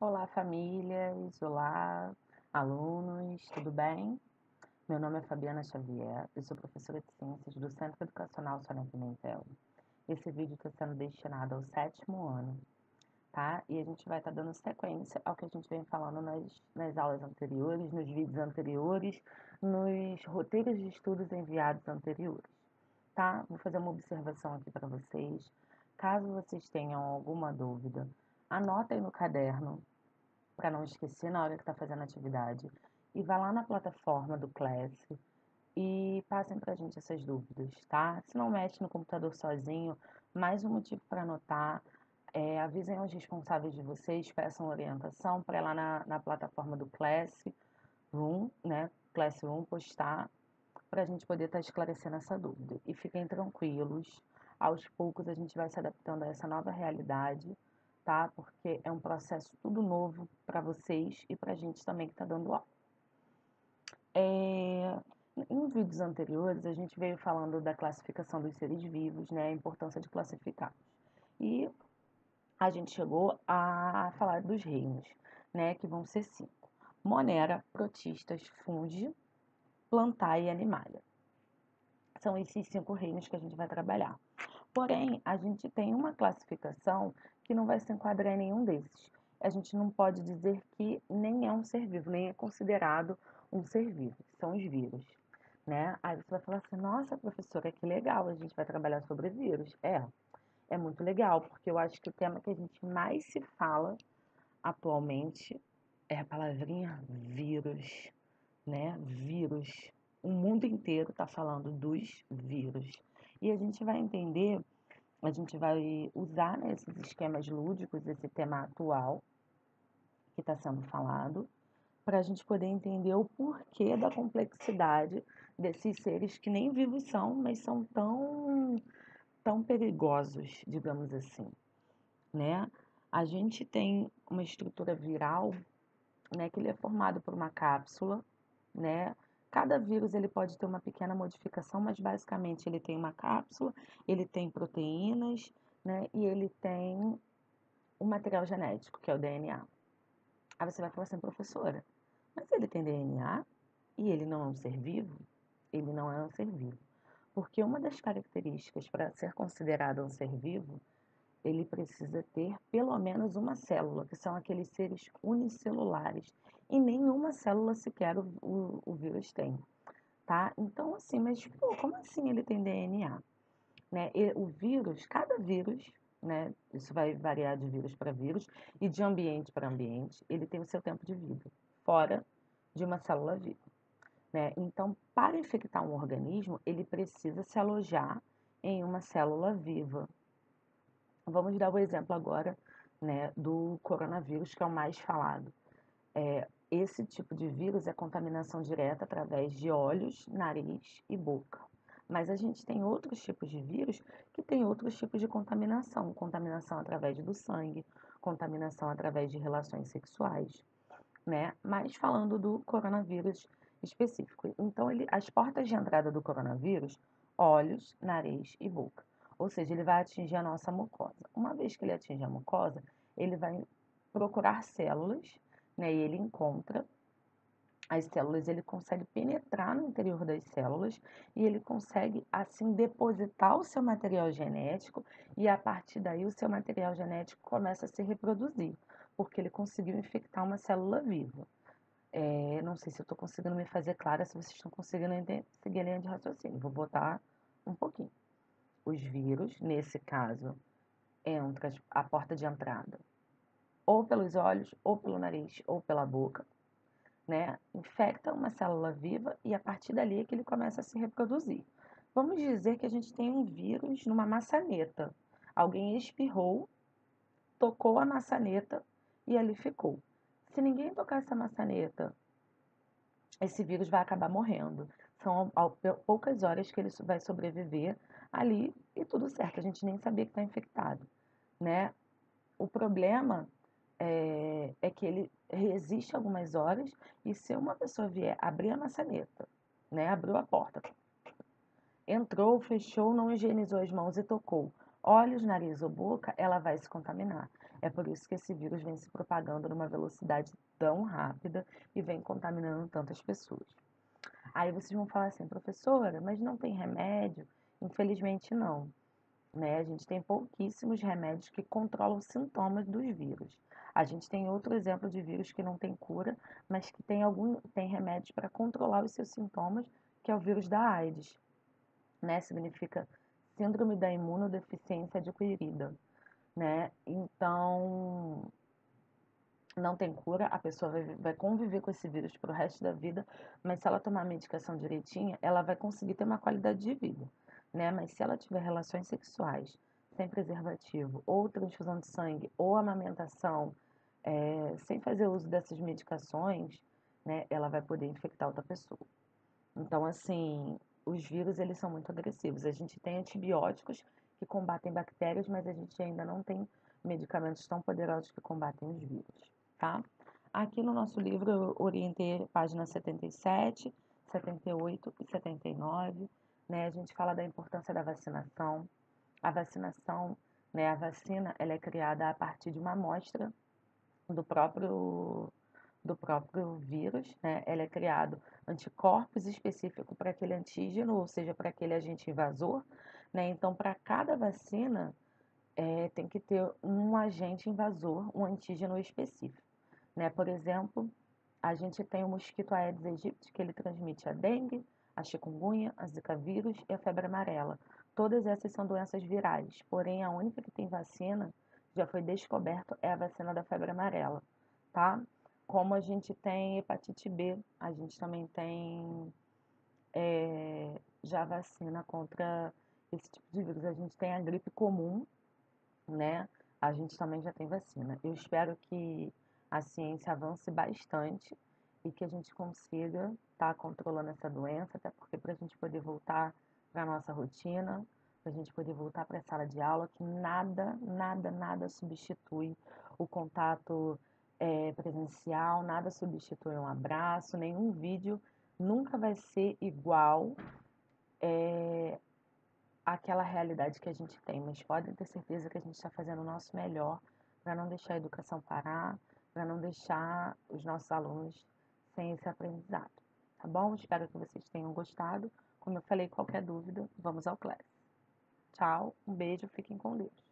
Olá, famílias, olá, alunos, tudo bem? Meu nome é Fabiana Xavier, eu sou professora de Ciências do Centro Educacional Sônia Pimentel. Esse vídeo está sendo destinado ao 7º ano, tá? E a gente vai estar dando sequência ao que a gente vem falando nas aulas anteriores, nos vídeos anteriores, nos roteiros de estudos enviados anteriores, tá? Vou fazer uma observação aqui para vocês. Caso vocês tenham alguma dúvida, anotem no caderno para não esquecer na hora que está fazendo a atividade. E vá lá na plataforma do Class e passem para a gente essas dúvidas, tá? Se não mexe no computador sozinho, mais um motivo para anotar. Avisem aos responsáveis de vocês, peçam orientação para lá na plataforma do Classroom, né? Classroom postar para a gente poder estar esclarecendo essa dúvida. E fiquem tranquilos, aos poucos a gente vai se adaptando a essa nova realidade, tá? Porque é um processo tudo novo para vocês e para a gente também que está dando aula. Em vídeos anteriores, a gente veio falando da classificação dos seres vivos, né? A importância de classificar. E a gente chegou a falar dos reinos, né? Que vão ser 5. Monera, protistas, fungi, plantae e animalia. São esses 5 reinos que a gente vai trabalhar. Porém, a gente tem uma classificação que não vai se enquadrar em nenhum desses. A gente não pode dizer que nem é um ser vivo, nem é considerado um ser vivo, são os vírus, né? Aí você vai falar assim, nossa, professora, que legal, a gente vai trabalhar sobre vírus. É muito legal, porque eu acho que o tema que a gente mais se fala atualmente é a palavrinha vírus, né? Vírus. O mundo inteiro está falando dos vírus. E a gente vai entender, a gente vai usar nesses esquemas lúdicos esse tema atual que está sendo falado, para a gente poder entender o porquê da complexidade desses seres que nem vivos são, mas são tão perigosos, digamos assim, né? A gente tem uma estrutura viral, né, que ele é formado por uma cápsula, né? Cada vírus ele pode ter uma pequena modificação, mas basicamente ele tem uma cápsula, ele tem proteínas, né? E ele tem um material genético, que é o DNA. Aí você vai falar assim, professora, mas ele tem DNA e ele não é um ser vivo? Ele não é um ser vivo. Porque uma das características para ser considerado um ser vivo, ele precisa ter pelo menos uma célula, que são aqueles seres unicelulares. E nenhuma célula sequer o vírus tem, tá? Então, assim, mas pô, como assim ele tem DNA? Né? E o vírus, cada vírus, né? Isso vai variar de vírus para vírus e de ambiente para ambiente, ele tem o seu tempo de vida, fora de uma célula viva. Né? Então, para infectar um organismo, ele precisa se alojar em uma célula viva. Vamos dar o exemplo agora, né, do coronavírus, que é o mais falado. Esse tipo de vírus é contaminação direta através de olhos, nariz e boca. Mas a gente tem outros tipos de vírus que têm outros tipos de contaminação. Contaminação através do sangue, contaminação através de relações sexuais, né? Mas falando do coronavírus específico. Então, as portas de entrada do coronavírus, olhos, nariz e boca. Ou seja, ele vai atingir a nossa mucosa. Uma vez que ele atinge a mucosa, ele vai procurar células, né? E ele encontra as células, ele consegue penetrar no interior das células e ele consegue, assim, depositar o seu material genético e a partir daí o seu material genético começa a se reproduzir, porque ele conseguiu infectar uma célula viva. Não sei se eu estou conseguindo me fazer clara, se vocês estão conseguindo seguir a linha de raciocínio. Vou botar um pouquinho. Os vírus, nesse caso, entram a porta de entrada ou pelos olhos, ou pelo nariz, ou pela boca, né? Infecta uma célula viva e a partir dali é que ele começa a se reproduzir. Vamos dizer que a gente tem um vírus numa maçaneta. Alguém espirrou, tocou a maçaneta e ali ficou. Se ninguém tocar essa maçaneta, esse vírus vai acabar morrendo. São poucas horas que ele vai sobreviver ali e tudo certo. A gente nem sabia que está infectado, né? O problema é que ele resiste algumas horas e se uma pessoa vier abrir a maçaneta, né, abriu a porta, entrou, fechou, não higienizou as mãos e tocou, olhos, nariz ou boca, ela vai se contaminar. É por isso que esse vírus vem se propagando numa velocidade tão rápida e vem contaminando tantas pessoas. Aí vocês vão falar assim, professora, mas não tem remédio? Infelizmente não, né? A gente tem pouquíssimos remédios que controlam os sintomas dos vírus. A gente tem outro exemplo de vírus que não tem cura, mas que tem remédios para controlar os seus sintomas, que é o vírus da AIDS, né? Significa Síndrome da Imunodeficiência Adquirida, né? Então, não tem cura, a pessoa vai conviver com esse vírus pro resto da vida, mas se ela tomar a medicação direitinho, ela vai conseguir ter uma qualidade de vida, né? Mas se ela tiver relações sexuais sem preservativo, ou transfusão de sangue, ou amamentação, sem fazer uso dessas medicações, né, ela vai poder infectar outra pessoa. Então, assim, os vírus, eles são muito agressivos. A gente tem antibióticos que combatem bactérias, mas a gente ainda não tem medicamentos tão poderosos que combatem os vírus, tá? Aqui no nosso livro eu orientei páginas 77, 78 e 79, né? A gente fala da importância da vacinação. A vacinação, né, a vacina, ela é criada a partir de uma amostra do próprio vírus, né? Ela é criado anticorpos específicos para aquele antígeno, ou seja, para aquele agente invasor, né? Então, para cada vacina, tem que ter um agente invasor, um antígeno específico, né? Por exemplo, a gente tem o mosquito Aedes aegypti, que ele transmite a dengue, a chikungunya, a zika vírus e a febre amarela. Todas essas são doenças virais, porém a única que tem vacina, já foi descoberto, é a vacina da febre amarela, tá? Como a gente tem hepatite B, a gente também tem já vacina contra esse tipo de vírus. A gente tem a gripe comum, né? A gente também já tem vacina. Eu espero que a ciência avance bastante e que a gente consiga estar controlando essa doença, até porque para a gente poder voltar para a nossa rotina, para a gente poder voltar para a sala de aula, que nada, nada, nada substitui o contato presencial, nada substitui um abraço, nenhum vídeo nunca vai ser igual àquela realidade que a gente tem, mas podem ter certeza que a gente está fazendo o nosso melhor para não deixar a educação parar, para não deixar os nossos alunos sem esse aprendizado, tá bom? Espero que vocês tenham gostado. Como eu falei, qualquer dúvida, vamos ao class. Tchau, um beijo, fiquem com Deus.